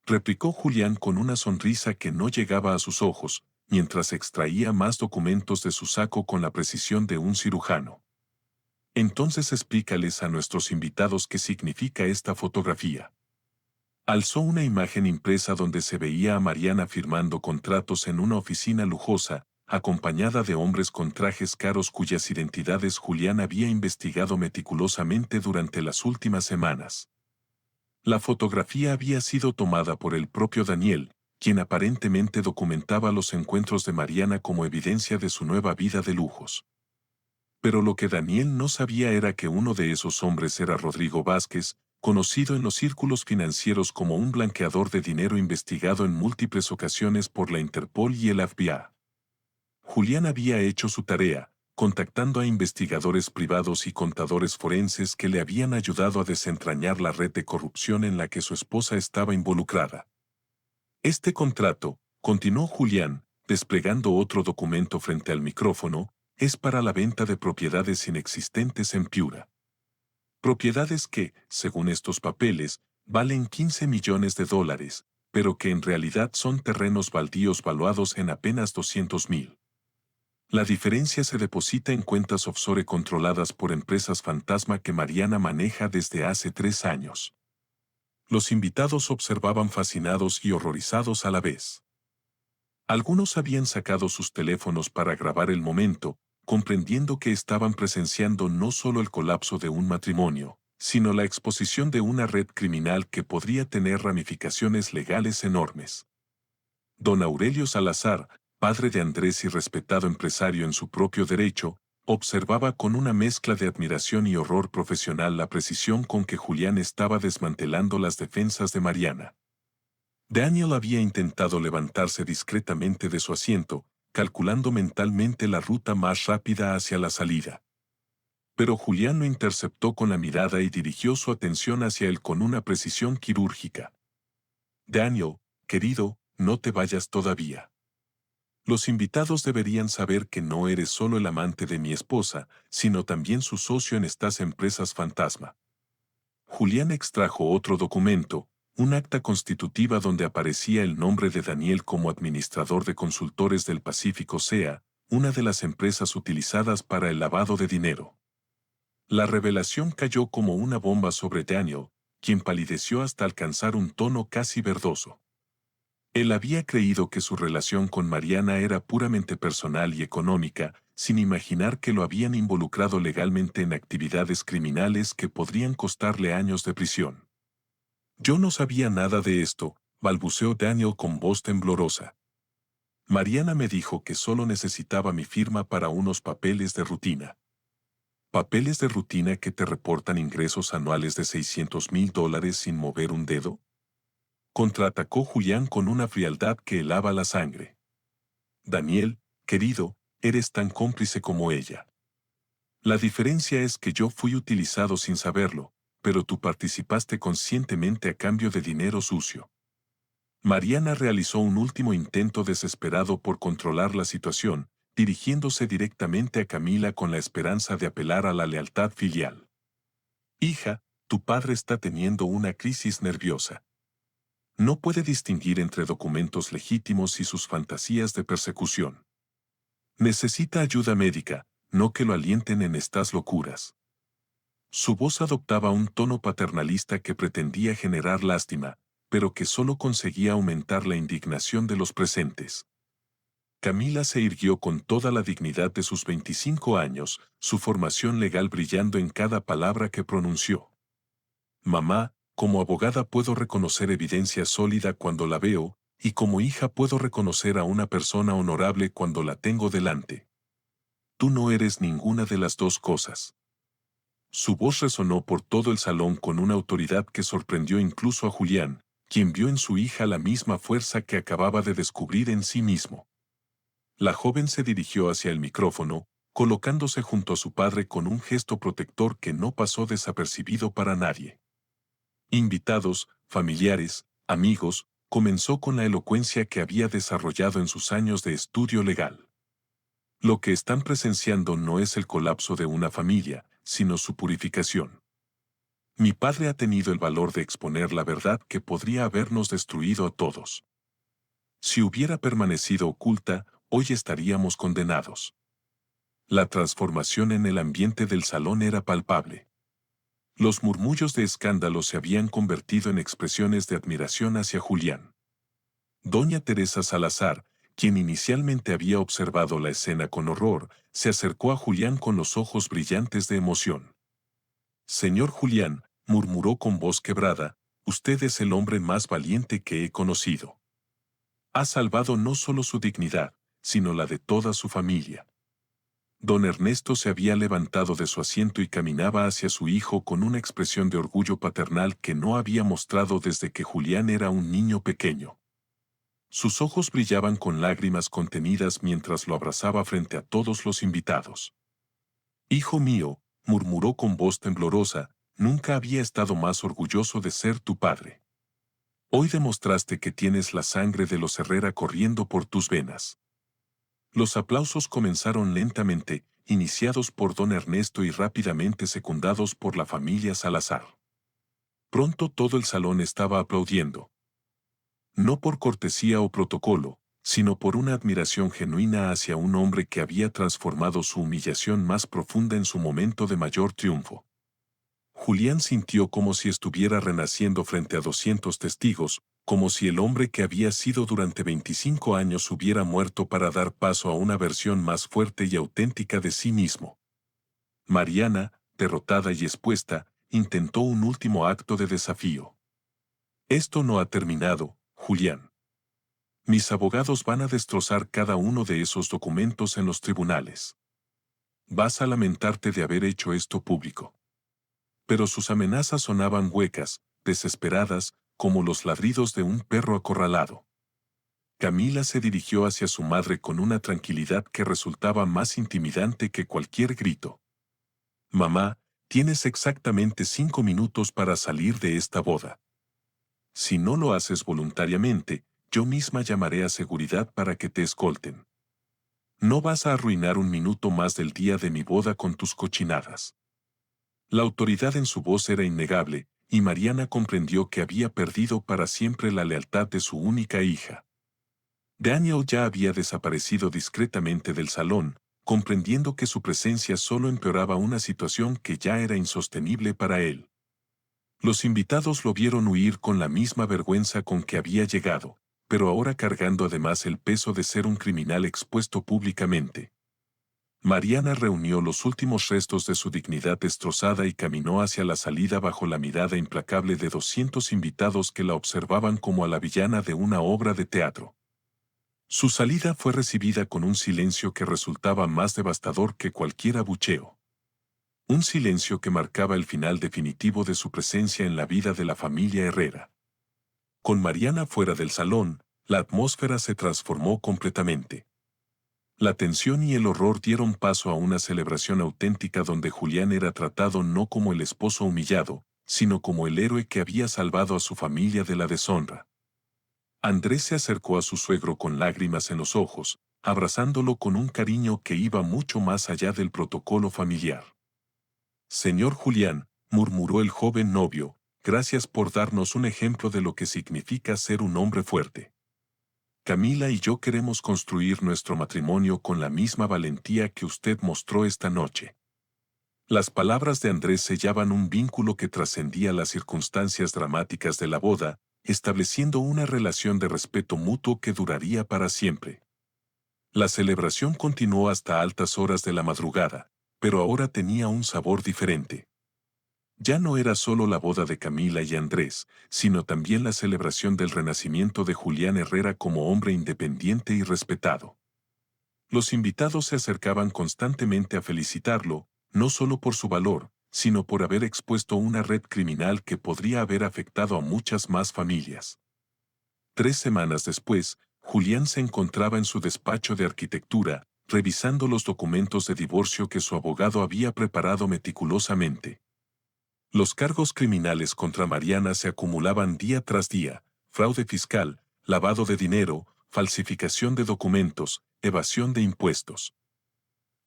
replicó Julián con una sonrisa que no llegaba a sus ojos, mientras extraía más documentos de su saco con la precisión de un cirujano. «Entonces explícales a nuestros invitados qué significa esta fotografía». Alzó una imagen impresa donde se veía a Mariana firmando contratos en una oficina lujosa, acompañada de hombres con trajes caros cuyas identidades Julián había investigado meticulosamente durante las últimas semanas. La fotografía había sido tomada por el propio Daniel, quien aparentemente documentaba los encuentros de Mariana como evidencia de su nueva vida de lujos. Pero lo que Daniel no sabía era que uno de esos hombres era Rodrigo Vázquez, conocido en los círculos financieros como un blanqueador de dinero investigado en múltiples ocasiones por la Interpol y el FBI. Julián había hecho su tarea, contactando a investigadores privados y contadores forenses que le habían ayudado a desentrañar la red de corrupción en la que su esposa estaba involucrada. Este contrato, continuó Julián, desplegando otro documento frente al micrófono, es para la venta de propiedades inexistentes en Piura. Propiedades que, según estos papeles, valen $15 millones, pero que en realidad son terrenos baldíos valuados en apenas 200,000. La diferencia se deposita en cuentas offshore controladas por empresas fantasma que Mariana maneja desde hace 3 años. Los invitados observaban fascinados y horrorizados a la vez. Algunos habían sacado sus teléfonos para grabar el momento, comprendiendo que estaban presenciando no solo el colapso de un matrimonio, sino la exposición de una red criminal que podría tener ramificaciones legales enormes. Don Aurelio Salazar, padre de Andrés y respetado empresario en su propio derecho, observaba con una mezcla de admiración y horror profesional la precisión con que Julián estaba desmantelando las defensas de Mariana. Daniel había intentado levantarse discretamente de su asiento, calculando mentalmente la ruta más rápida hacia la salida. Pero Julián lo interceptó con la mirada y dirigió su atención hacia él con una precisión quirúrgica. «Daniel, querido, no te vayas todavía. Los invitados deberían saber que no eres solo el amante de mi esposa, sino también su socio en estas empresas fantasma». Julián extrajo otro documento, un acta constitutiva donde aparecía el nombre de Daniel como administrador de Consultores del Pacífico SEA, una de las empresas utilizadas para el lavado de dinero. La revelación cayó como una bomba sobre Daniel, quien palideció hasta alcanzar un tono casi verdoso. Él había creído que su relación con Mariana era puramente personal y económica, sin imaginar que lo habían involucrado legalmente en actividades criminales que podrían costarle años de prisión. «Yo no sabía nada de esto», balbuceó Daniel con voz temblorosa. «Mariana me dijo que solo necesitaba mi firma para unos papeles de rutina». «¿Papeles de rutina que te reportan ingresos anuales de $600,000 sin mover un dedo?», contraatacó Julián con una frialdad que helaba la sangre. «Daniel, querido, eres tan cómplice como ella. La diferencia es que yo fui utilizado sin saberlo, pero tú participaste conscientemente a cambio de dinero sucio». Mariana realizó un último intento desesperado por controlar la situación, dirigiéndose directamente a Camila con la esperanza de apelar a la lealtad filial. «Hija, tu padre está teniendo una crisis nerviosa. No puede distinguir entre documentos legítimos y sus fantasías de persecución. Necesita ayuda médica, no que lo alienten en estas locuras». Su voz adoptaba un tono paternalista que pretendía generar lástima, pero que solo conseguía aumentar la indignación de los presentes. Camila se irguió con toda la dignidad de sus 25 años, su formación legal brillando en cada palabra que pronunció. Mamá, como abogada puedo reconocer evidencia sólida cuando la veo, y como hija puedo reconocer a una persona honorable cuando la tengo delante. Tú no eres ninguna de las dos cosas. Su voz resonó por todo el salón con una autoridad que sorprendió incluso a Julián, quien vio en su hija la misma fuerza que acababa de descubrir en sí mismo. La joven se dirigió hacia el micrófono, colocándose junto a su padre con un gesto protector que no pasó desapercibido para nadie. Invitados, familiares, amigos, comenzó con la elocuencia que había desarrollado en sus años de estudio legal. Lo que están presenciando no es el colapso de una familia, sino su purificación. Mi padre ha tenido el valor de exponer la verdad que podría habernos destruido a todos. Si hubiera permanecido oculta, hoy estaríamos condenados. La transformación en el ambiente del salón era palpable. Los murmullos de escándalo se habían convertido en expresiones de admiración hacia Julián. Doña Teresa Salazar, quien inicialmente había observado la escena con horror, se acercó a Julián con los ojos brillantes de emoción. Señor Julián, murmuró con voz quebrada, usted es el hombre más valiente que he conocido. Ha salvado no solo su dignidad, sino la de toda su familia. Don Ernesto se había levantado de su asiento y caminaba hacia su hijo con una expresión de orgullo paternal que no había mostrado desde que Julián era un niño pequeño. Sus ojos brillaban con lágrimas contenidas mientras lo abrazaba frente a todos los invitados. Hijo mío, murmuró con voz temblorosa, nunca había estado más orgulloso de ser tu padre. Hoy demostraste que tienes la sangre de los Herrera corriendo por tus venas. Los aplausos comenzaron lentamente, iniciados por don Ernesto y rápidamente secundados por la familia Salazar. Pronto todo el salón estaba aplaudiendo. No por cortesía o protocolo, sino por una admiración genuina hacia un hombre que había transformado su humillación más profunda en su momento de mayor triunfo. Julián sintió como si estuviera renaciendo frente a 200 testigos, como si el hombre que había sido durante 25 años hubiera muerto para dar paso a una versión más fuerte y auténtica de sí mismo. Mariana, derrotada y expuesta, intentó un último acto de desafío. Esto no ha terminado, Julián. Mis abogados van a destrozar cada uno de esos documentos en los tribunales. Vas a lamentarte de haber hecho esto público. Pero sus amenazas sonaban huecas, desesperadas, como los ladridos de un perro acorralado. Camila se dirigió hacia su madre con una tranquilidad que resultaba más intimidante que cualquier grito. Mamá, tienes exactamente 5 minutos para salir de esta boda. Si no lo haces voluntariamente, yo misma llamaré a seguridad para que te escolten. No vas a arruinar un minuto más del día de mi boda con tus cochinadas. La autoridad en su voz era innegable, y Mariana comprendió que había perdido para siempre la lealtad de su única hija. Daniel ya había desaparecido discretamente del salón, comprendiendo que su presencia solo empeoraba una situación que ya era insostenible para él. Los invitados lo vieron huir con la misma vergüenza con que había llegado, pero ahora cargando además el peso de ser un criminal expuesto públicamente. Mariana reunió los últimos restos de su dignidad destrozada y caminó hacia la salida bajo la mirada implacable de 200 invitados que la observaban como a la villana de una obra de teatro. Su salida fue recibida con un silencio que resultaba más devastador que cualquier abucheo. Un silencio que marcaba el final definitivo de su presencia en la vida de la familia Herrera. Con Mariana fuera del salón, la atmósfera se transformó completamente. La tensión y el horror dieron paso a una celebración auténtica donde Julián era tratado no como el esposo humillado, sino como el héroe que había salvado a su familia de la deshonra. Andrés se acercó a su suegro con lágrimas en los ojos, abrazándolo con un cariño que iba mucho más allá del protocolo familiar. Señor Julián, murmuró el joven novio, gracias por darnos un ejemplo de lo que significa ser un hombre fuerte. Camila y yo queremos construir nuestro matrimonio con la misma valentía que usted mostró esta noche. Las palabras de Andrés sellaban un vínculo que trascendía las circunstancias dramáticas de la boda, estableciendo una relación de respeto mutuo que duraría para siempre. La celebración continuó hasta altas horas de la madrugada, pero ahora tenía un sabor diferente. Ya no era solo la boda de Camila y Andrés, sino también la celebración del renacimiento de Julián Herrera como hombre independiente y respetado. Los invitados se acercaban constantemente a felicitarlo, no solo por su valor, sino por haber expuesto una red criminal que podría haber afectado a muchas más familias. 3 semanas después, Julián se encontraba en su despacho de arquitectura, revisando los documentos de divorcio que su abogado había preparado meticulosamente. Los cargos criminales contra Mariana se acumulaban día tras día: fraude fiscal, lavado de dinero, falsificación de documentos, evasión de impuestos.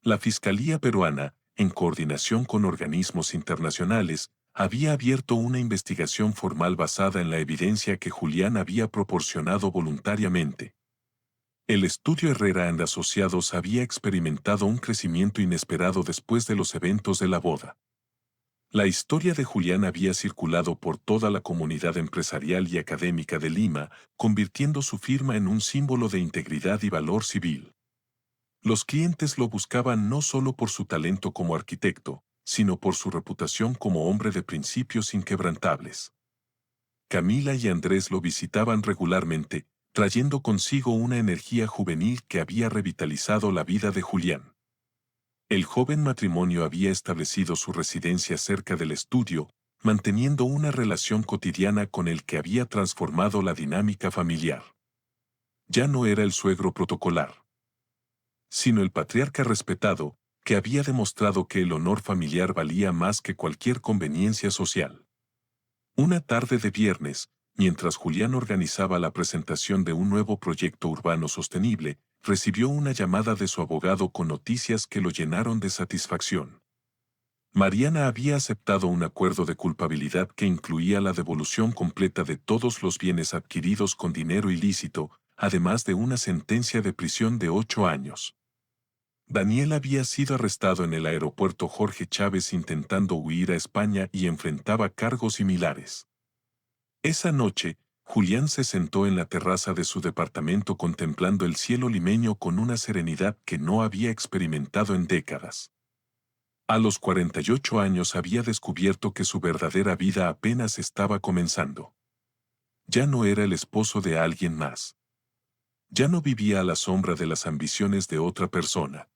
La Fiscalía peruana, en coordinación con organismos internacionales, había abierto una investigación formal basada en la evidencia que Julián había proporcionado voluntariamente. El estudio Herrera and Asociados había experimentado un crecimiento inesperado después de los eventos de la boda. La historia de Julián había circulado por toda la comunidad empresarial y académica de Lima, convirtiendo su firma en un símbolo de integridad y valor civil. Los clientes lo buscaban no solo por su talento como arquitecto, sino por su reputación como hombre de principios inquebrantables. Camila y Andrés lo visitaban regularmente, trayendo consigo una energía juvenil que había revitalizado la vida de Julián. El joven matrimonio había establecido su residencia cerca del estudio, manteniendo una relación cotidiana con el que había transformado la dinámica familiar. Ya no era el suegro protocolar, sino el patriarca respetado, que había demostrado que el honor familiar valía más que cualquier conveniencia social. Una tarde de viernes, mientras Julián organizaba la presentación de un nuevo proyecto urbano sostenible, recibió una llamada de su abogado con noticias que lo llenaron de satisfacción. Mariana había aceptado un acuerdo de culpabilidad que incluía la devolución completa de todos los bienes adquiridos con dinero ilícito, además de una sentencia de prisión de 8 años. Daniel había sido arrestado en el aeropuerto Jorge Chávez intentando huir a España y enfrentaba cargos similares. Esa noche, Julián se sentó en la terraza de su departamento contemplando el cielo limeño con una serenidad que no había experimentado en décadas. A los 48 años había descubierto que su verdadera vida apenas estaba comenzando. Ya no era el esposo de alguien más. Ya no vivía a la sombra de las ambiciones de otra persona.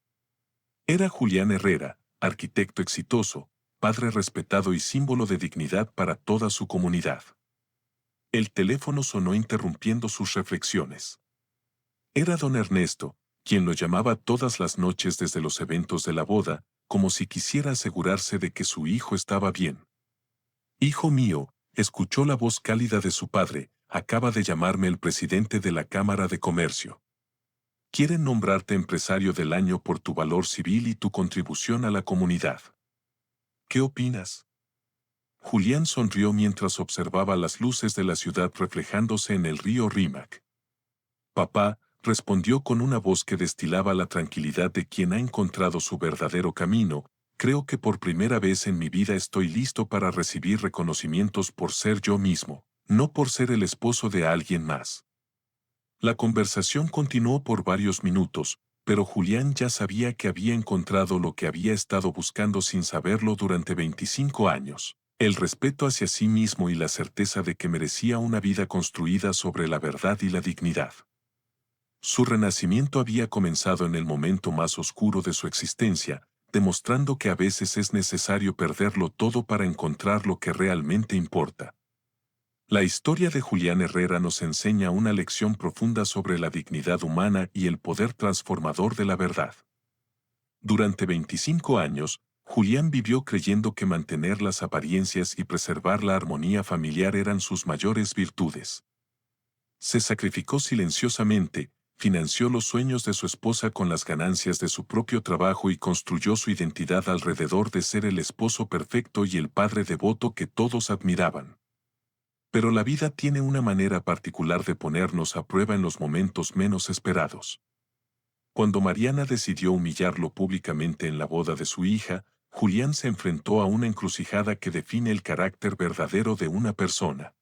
Era Julián Herrera, arquitecto exitoso, padre respetado y símbolo de dignidad para toda su comunidad. El teléfono sonó interrumpiendo sus reflexiones. Era don Ernesto, quien lo llamaba todas las noches desde los eventos de la boda, como si quisiera asegurarse de que su hijo estaba bien. «Hijo mío», escuchó la voz cálida de su padre, «acaba de llamarme el presidente de la Cámara de Comercio. Quieren nombrarte empresario del año por tu valor civil y tu contribución a la comunidad. ¿Qué opinas?». Julián sonrió mientras observaba las luces de la ciudad reflejándose en el río Rímac. «Papá», respondió con una voz que destilaba la tranquilidad de quien ha encontrado su verdadero camino, «creo que por primera vez en mi vida estoy listo para recibir reconocimientos por ser yo mismo, no por ser el esposo de alguien más». La conversación continuó por varios minutos, pero Julián ya sabía que había encontrado lo que había estado buscando sin saberlo durante 25 años. El respeto hacia sí mismo y la certeza de que merecía una vida construida sobre la verdad y la dignidad. Su renacimiento había comenzado en el momento más oscuro de su existencia, demostrando que a veces es necesario perderlo todo para encontrar lo que realmente importa. La historia de Julián Herrera nos enseña una lección profunda sobre la dignidad humana y el poder transformador de la verdad. Durante 25 años, Julián vivió creyendo que mantener las apariencias y preservar la armonía familiar eran sus mayores virtudes. Se sacrificó silenciosamente, financió los sueños de su esposa con las ganancias de su propio trabajo y construyó su identidad alrededor de ser el esposo perfecto y el padre devoto que todos admiraban. Pero la vida tiene una manera particular de ponernos a prueba en los momentos menos esperados. Cuando Mariana decidió humillarlo públicamente en la boda de su hija, Julián se enfrentó a una encrucijada que define el carácter verdadero de una persona.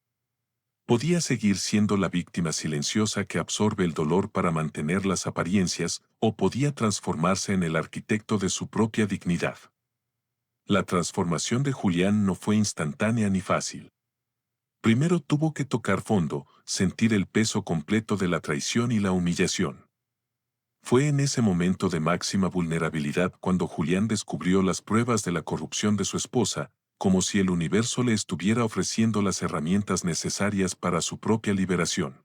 Podía seguir siendo la víctima silenciosa que absorbe el dolor para mantener las apariencias, o podía transformarse en el arquitecto de su propia dignidad. La transformación de Julián no fue instantánea ni fácil. Primero tuvo que tocar fondo, sentir el peso completo de la traición y la humillación. Fue en ese momento de máxima vulnerabilidad cuando Julián descubrió las pruebas de la corrupción de su esposa, como si el universo le estuviera ofreciendo las herramientas necesarias para su propia liberación.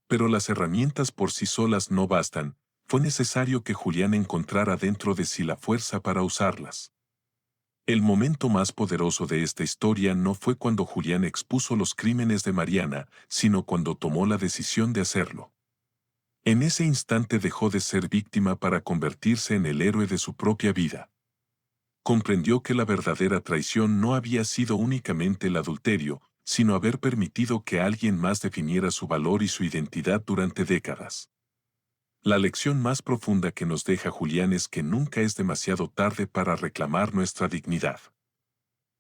Pero las herramientas por sí solas no bastan, fue necesario que Julián encontrara dentro de sí la fuerza para usarlas. El momento más poderoso de esta historia no fue cuando Julián expuso los crímenes de Mariana, sino cuando tomó la decisión de hacerlo. En ese instante dejó de ser víctima para convertirse en el héroe de su propia vida. Comprendió que la verdadera traición no había sido únicamente el adulterio, sino haber permitido que alguien más definiera su valor y su identidad durante décadas. La lección más profunda que nos deja Julián es que nunca es demasiado tarde para reclamar nuestra dignidad.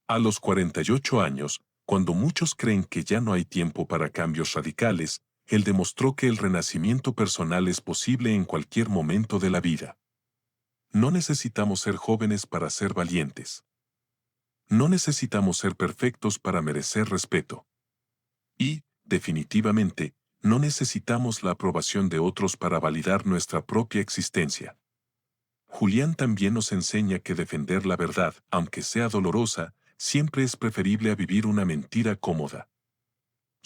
A los 48 años, cuando muchos creen que ya no hay tiempo para cambios radicales, él demostró que el renacimiento personal es posible en cualquier momento de la vida. No necesitamos ser jóvenes para ser valientes. No necesitamos ser perfectos para merecer respeto. Y, definitivamente, no necesitamos la aprobación de otros para validar nuestra propia existencia. Julián también nos enseña que defender la verdad, aunque sea dolorosa, siempre es preferible a vivir una mentira cómoda.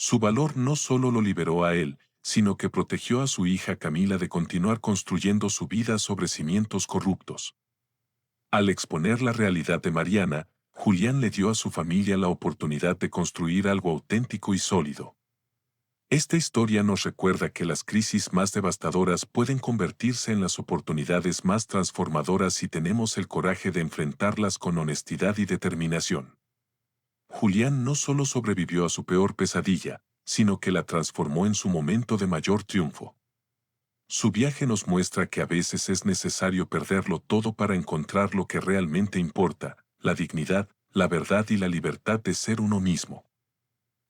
Su valor no solo lo liberó a él, sino que protegió a su hija Camila de continuar construyendo su vida sobre cimientos corruptos. Al exponer la realidad de Mariana, Julián le dio a su familia la oportunidad de construir algo auténtico y sólido. Esta historia nos recuerda que las crisis más devastadoras pueden convertirse en las oportunidades más transformadoras si tenemos el coraje de enfrentarlas con honestidad y determinación. Julián no solo sobrevivió a su peor pesadilla, sino que la transformó en su momento de mayor triunfo. Su viaje nos muestra que a veces es necesario perderlo todo para encontrar lo que realmente importa, la dignidad, la verdad y la libertad de ser uno mismo.